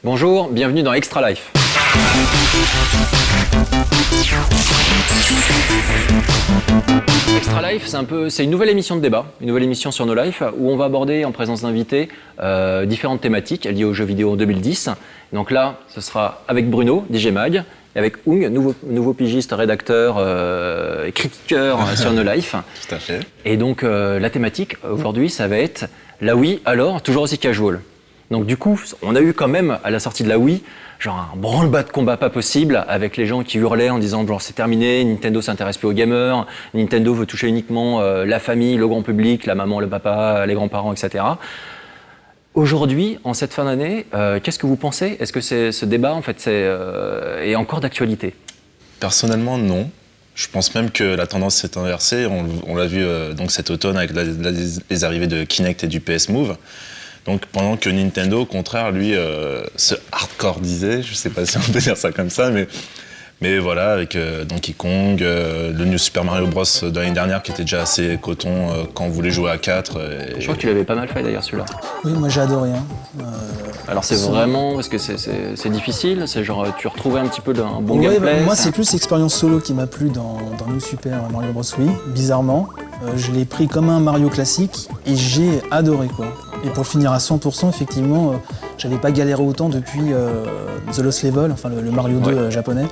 Bonjour, bienvenue dans Extra Life. Extra Life, c'est une nouvelle émission de débat, une nouvelle émission sur No Life, où on va aborder en présence d'invités différentes thématiques liées aux jeux vidéo en 2010. Donc là, ce sera avec Bruno, DJ Mag, et avec Ung, nouveau pigiste, rédacteur et critiqueur sur No Life. Tout à fait. Et donc la thématique aujourd'hui, ça va être la Wii, alors toujours aussi casual. Donc du coup, on a eu quand même à la sortie de la Wii, genre un branle-bas de combat pas possible avec les gens qui hurlaient en disant genre c'est terminé, Nintendo s'intéresse plus aux gamers, Nintendo veut toucher uniquement la famille, le grand public, la maman, le papa, les grands-parents, etc. Aujourd'hui, en cette fin d'année, qu'est-ce que vous pensez? Est-ce que ce débat en fait est encore d'actualité? Personnellement, non. Je pense même que la tendance s'est inversée. On l'a vu donc cet automne avec les arrivées de Kinect et du PS Move. Donc pendant que Nintendo, au contraire, lui, se hardcore-disait, je sais pas si on peut dire ça comme ça, mais voilà, avec Donkey Kong, le New Super Mario Bros de l'année dernière qui était déjà assez coton quand on voulait jouer à 4. Je crois que tu l'avais pas mal fait d'ailleurs celui-là. Oui, moi j'ai adoré. Alors c'est vraiment, parce que c'est difficile, c'est genre tu retrouvais un petit peu d'un bon gameplay. Moi c'est plus l'expérience solo qui m'a plu dans New Super Mario Bros. Wii, bizarrement. Je l'ai pris comme un Mario classique et j'ai adoré quoi. Et pour le finir à 100%, effectivement, j'avais pas galéré autant depuis The Lost Level, enfin le Mario 2 japonais.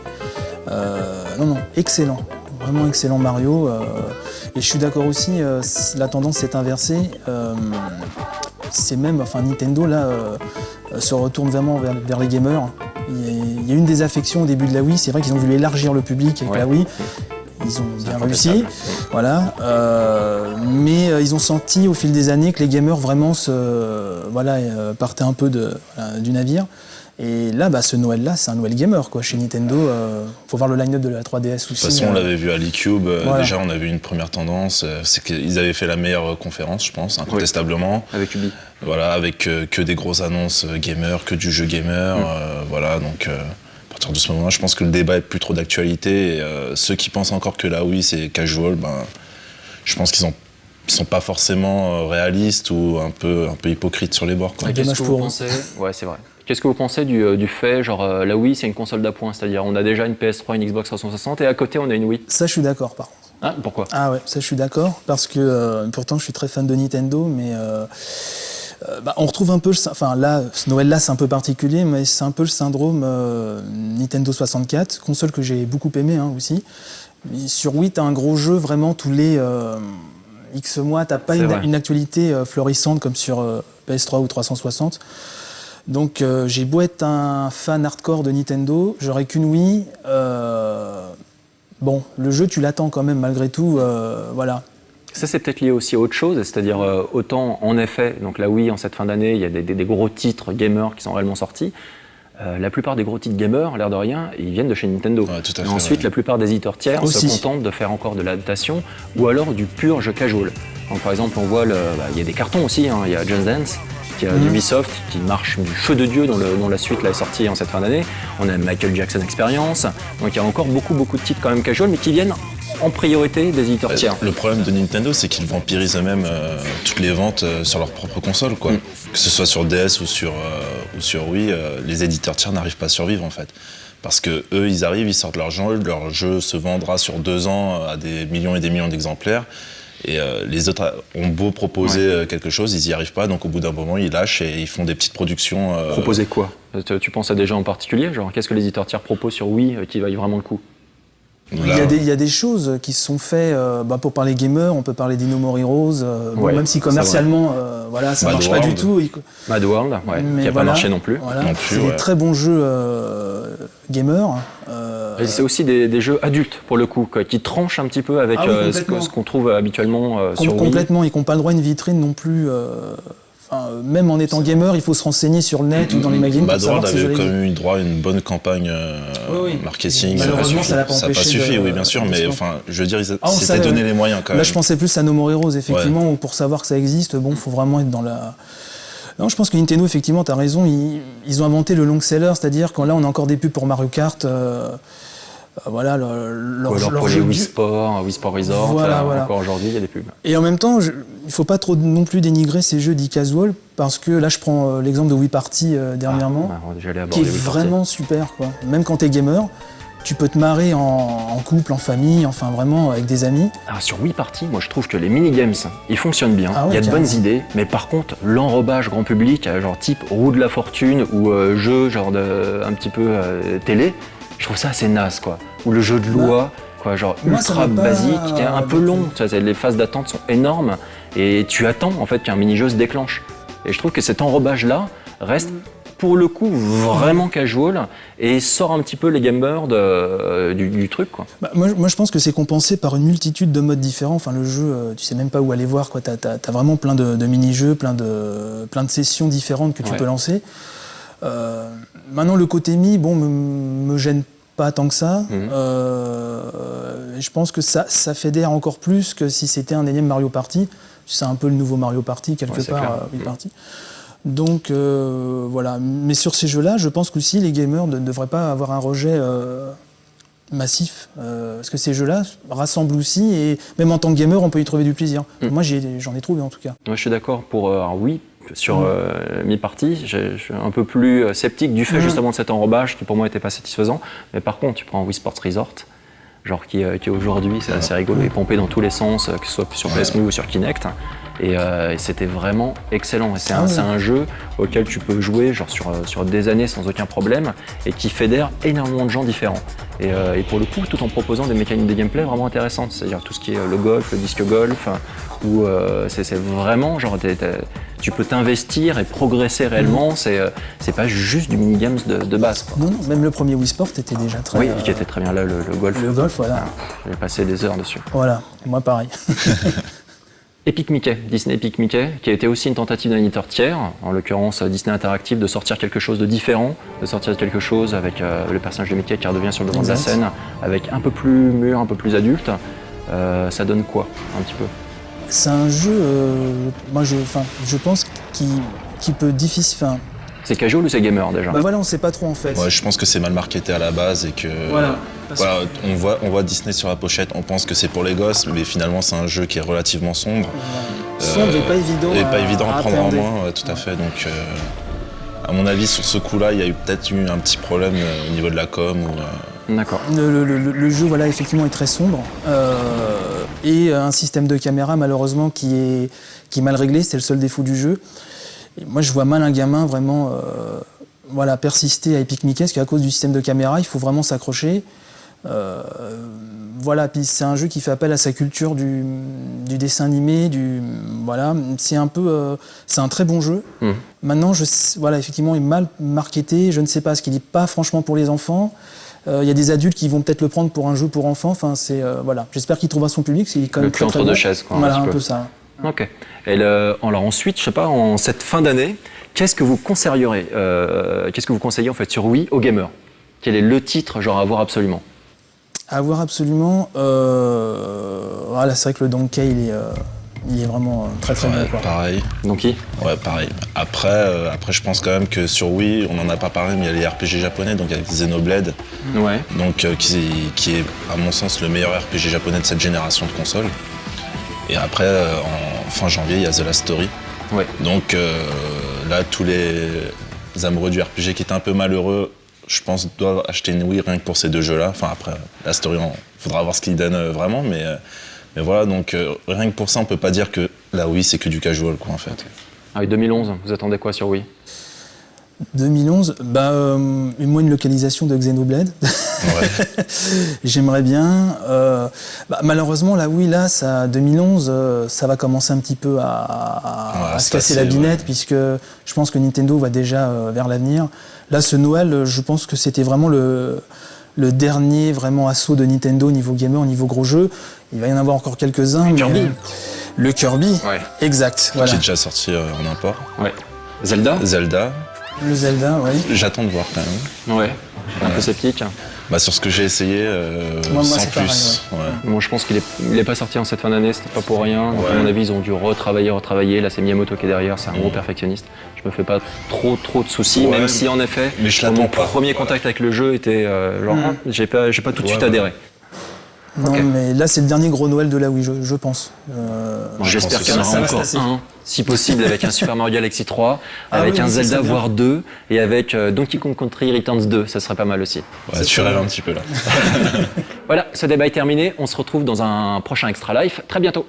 Non, excellent. Vraiment excellent Mario. Et je suis d'accord aussi, la tendance s'est inversée. C'est même, Nintendo là se retourne vraiment vers les gamers. Il y a une désaffection au début de la Wii. C'est vrai qu'ils ont voulu élargir le public avec la Wii. Ils ont bien réussi, voilà. Mais ils ont senti au fil des années que les gamers vraiment partaient un peu du navire. Et là, ce Noël-là, c'est un Noël gamer quoi. Chez Nintendo, faut voir le line-up de la 3DS aussi. De toute façon, on l'avait vu à l'eCube. Voilà. Déjà, on a vu une première tendance. C'est qu'ils avaient fait la meilleure conférence, je pense, incontestablement. Oui, avec Ubi. Voilà, avec que des grosses annonces gamer, que du jeu gamer. Voilà, donc. À partir de ce moment-là, je pense que le débat est plus trop d'actualité. Et, ceux qui pensent encore que la Wii c'est casual, je pense qu'ils sont pas forcément réalistes ou un peu hypocrites sur les bords. Quoi. Qu'est-ce que vous pensez? Ouais, c'est vrai. Qu'est-ce que vous pensez du fait, genre la Wii c'est une console d'appoint, c'est-à-dire on a déjà une PS3, une Xbox 360 et à côté on a une Wii? Ça, je suis d'accord par contre. Ah, pourquoi? Ah ouais, ça je suis d'accord parce que pourtant je suis très fan de Nintendo, mais on retrouve un peu, là, ce Noël-là, c'est un peu particulier, mais c'est un peu le syndrome Nintendo 64, console que j'ai beaucoup aimé aussi. Mais sur Wii, t'as un gros jeu vraiment tous les X mois, t'as pas une actualité florissante comme sur PS3 ou 360. Donc j'ai beau être un fan hardcore de Nintendo, j'aurais qu'une Wii. Le jeu, tu l'attends quand même malgré tout, voilà. Ça, c'est peut-être lié aussi à autre chose, c'est-à-dire autant, en effet, donc la Wii, en cette fin d'année, il y a des gros titres gamers qui sont réellement sortis. La plupart des gros titres gamers, l'air de rien, ils viennent de chez Nintendo. Ouais, tout à fait, et ensuite, la plupart des éditeurs tiers aussi se contentent de faire encore de l'adaptation ou alors du pur jeu casual. Donc, par exemple, on voit, il y a des cartons aussi, il y a Just Dance, qui a Ubisoft, qui marche du feu de Dieu dont la suite là, est sortie en cette fin d'année. On a Michael Jackson Experience, donc il y a encore beaucoup de titres quand même casual, mais qui viennent en priorité des éditeurs tiers. Le problème de Nintendo, c'est qu'ils vampirisent eux-mêmes toutes les ventes sur leur propre console, quoi. Que ce soit sur DS ou sur Wii, les éditeurs tiers n'arrivent pas à survivre en fait. Parce que eux, ils arrivent, ils sortent leur jeu se vendra sur 2 ans à des millions et des millions d'exemplaires. Et les autres ont beau proposer quelque chose, ils n'y arrivent pas, donc au bout d'un moment, ils lâchent et ils font des petites productions. Proposer quoi? Tu penses à des gens en particulier? Genre, qu'est-ce que les éditeurs tiers proposent sur Wii qui vaille vraiment le coup? Il y a des choses qui se sont faites, pour parler gamer, on peut parler d'Inno Heroes, même si commercialement, ça marche pas du tout. Mad World, qui n'a pas marché non plus. Voilà. C'est des très bons jeux gamers. Et c'est aussi des jeux adultes, pour le coup, qui tranchent un petit peu avec ce qu'on trouve habituellement sur Wii. Complètement, et qui n'ont pas le droit à une vitrine non plus. Même en étant gamer, il faut se renseigner sur le net ou dans les magazines. Mad World avait quand même eu droit à une bonne campagne marketing. Malheureusement, ça n'a pas empêché. Ça n'a pas suffi, oui, bien sûr, mais je veux dire, ils s'étaient donné les moyens quand même. Là, je pensais plus à No More Heroes, effectivement, où pour savoir que ça existe, il faut vraiment être dans la. Non, je pense que Nintendo, effectivement, tu as raison, ils ont inventé le long seller, c'est-à-dire quand là, on a encore des pubs pour Mario Kart. voilà, Ou alors pour les jeu Wii Sport, Wii Sport Resort, Voilà. encore aujourd'hui, il y a des pubs. Et en même temps, il ne faut pas trop non plus dénigrer ces jeux dits casual, parce que là, je prends l'exemple de Wii Party dernièrement, J'allais qui aborder est Wii Party. vraiment super, quoi. Même quand tu es gamer, tu peux te marrer en couple, en famille, enfin vraiment avec des amis. Alors sur Wii Party, moi je trouve que les mini-games, ils fonctionnent bien, Ah ouais, il y a de carrément. bonnes idées, mais par contre, l'enrobage grand public, genre type roue de la fortune ou jeu genre un petit peu télé, je trouve ça assez naze, quoi. Ou le jeu de loi, quoi, genre Moi, ça ultra m'a pas basique, qui est un peu embêté. long, tu vois, les phases d'attente sont énormes, et tu attends en fait qu'un mini-jeu se déclenche. Et je trouve que cet enrobage-là reste pour le coup vraiment casual et sort un petit peu les gamers du truc, quoi. Bah, moi, je pense que c'est compensé par une multitude de modes différents. Enfin, le jeu, tu sais même pas où aller voir, quoi. T'as vraiment plein de mini-jeux, plein de sessions différentes que tu Ouais. peux lancer. Maintenant, le côté mi, bon, me gêne pas tant que ça. Je pense que ça fédère encore plus que si c'était un énième Mario Party. C'est un peu le nouveau Mario Party, quelque Ouais, c'est part, clair. Wii Party. Donc voilà, mais sur ces jeux-là, je pense qu'aussi les gamers ne devraient pas avoir un rejet massif, parce que ces jeux-là rassemblent aussi, et même en tant que gamer, on peut y trouver du plaisir. Moi, j'en ai trouvé en tout cas. Moi, je suis d'accord pour oui. Sur mi-partie, je suis un peu plus sceptique du fait justement de cet enrobage qui pour moi n'était pas satisfaisant. Mais par contre, tu prends Wii Sports Resort, genre qui aujourd'hui, c'est assez rigolo, est pompé dans tous les sens, que ce soit sur PS Move ou sur Kinect. Et c'était vraiment excellent. Et c'est un jeu auquel tu peux jouer genre sur des années sans aucun problème et qui fédère énormément de gens différents. Et pour le coup, tout en proposant des mécaniques de gameplay vraiment intéressantes, c'est-à-dire tout ce qui est le golf, le disque golf, où c'est vraiment genre tu peux t'investir et progresser réellement. C'est pas juste du minigames de base, quoi. Non, même le premier Wii Sport était déjà très... Oui, qui était très bien là, le golf. Le golf, voilà. J'ai passé des heures dessus. Voilà, moi pareil. Epic Mickey, Disney Epic Mickey, qui a été aussi une tentative d'un éditeur tiers, en l'occurrence Disney Interactive, de sortir quelque chose de différent, de sortir quelque chose avec le personnage de Mickey qui redevient sur le devant de la scène, avec un peu plus mûr, un peu plus adulte. Ça donne quoi, un petit peu? C'est un jeu, moi je pense qui peut difficilement... C'est casual ou c'est gamer déjà? Bah voilà, on sait pas trop en fait. Ouais, je pense que c'est mal marketé à la base et que Voilà. voilà, on voit Disney sur la pochette, on pense que c'est pour les gosses, mais finalement c'est un jeu qui est relativement sombre. Sombre et pas évident Et pas évident à prendre en appréhender. main, ouais, tout à fait. Donc, à mon avis, sur ce coup-là, il y a eu peut-être eu un petit problème au niveau de la com. D'accord. Le jeu, voilà, effectivement, est très sombre. Et un système de caméra, malheureusement, qui est mal réglé. C'est le seul défaut du jeu. Et moi, je vois mal un gamin vraiment voilà, persister à Epic Mickey, parce qu'à cause du système de caméra, il faut vraiment s'accrocher. Voilà, puis c'est un jeu qui fait appel à sa culture du dessin animé, voilà, c'est un peu, c'est un très bon jeu. Maintenant, voilà, effectivement, il est mal marketé. Je ne sais pas, ce qu'il n'est pas franchement pour les enfants. Il y a des adultes qui vont peut-être le prendre pour un jeu pour enfants. Enfin, c'est voilà. J'espère qu'il trouvera son public. C'est quand même Le cul entre deux chaises, quoi. Voilà, un un petit peu ça. Ok. Et alors ensuite, je sais pas, en cette fin d'année, qu'est-ce que vous conseilleriez en fait sur Wii aux gamers? Quel est le titre genre à voir absolument? À voir absolument. Voilà, c'est vrai que le Donkey, il est vraiment très très bon, quoi. Pareil. Donkey? Ouais, pareil. Après, je pense quand même que sur Wii, on n'en a pas parlé, mais il y a les RPG japonais, donc avec Xenoblade, Ouais. donc, qui est, à mon sens, le meilleur RPG japonais de cette génération de consoles. Et après, en fin janvier, il y a The Last Story. Ouais. Donc là, tous les amoureux du RPG qui étaient un peu malheureux, je pense, doivent acheter une Wii rien que pour ces deux jeux-là. Enfin, après, la story, il faudra voir ce qu'ils donnent vraiment, mais voilà, donc rien que pour ça, on peut pas dire que la Wii, c'est que du casual, quoi, en fait. Ah, et 2011, vous attendez quoi sur Wii? 2011, moi une localisation de Xenoblade. Ouais. J'aimerais bien. Malheureusement, la Wii, là, 2011, ça va commencer un petit peu à se casser la binette, puisque je pense que Nintendo va déjà vers l'avenir. Là, ce Noël, je pense que c'était vraiment le dernier vraiment assaut de Nintendo au niveau gamer, au niveau gros jeu. Il va y en avoir encore quelques-uns. Kirby. Le Kirby, Ouais. exact. Voilà. Qui est déjà sorti en import. Ouais. Zelda? Zelda, Le Zelda, oui. j'attends de voir quand même. Ouais. Un peu sceptique. Sur ce que j'ai essayé, Moi, sans c'est plus. pareil, Ouais. Moi, je pense qu'il est pas sorti en cette fin d'année, c'était pas pour rien. Donc, Ouais. à mon avis, ils ont dû retravailler. Là, c'est Miyamoto qui est derrière, c'est un gros perfectionniste. Je Je me fais pas trop de soucis, Ouais, même si en effet, mais je mon l'attends pas. premier contact avec le jeu était genre, j'ai pas tout de suite Ouais, adhéré. Non, Ok. mais là, c'est le dernier gros Noël de la Wii, je pense. Bon, j'espère pense qu'il y en aussi. aura Ça va se encore tasser. un, si possible, avec un Super Mario Galaxy 3, Ah avec oui, un oui, ça Zelda, serait bien. voire 2, et avec Donkey Kong Country Returns 2, ça serait pas mal aussi. Ouais, tu rêves un petit peu là. Voilà, ce débat est terminé, on se retrouve dans un prochain Extra Life, très bientôt.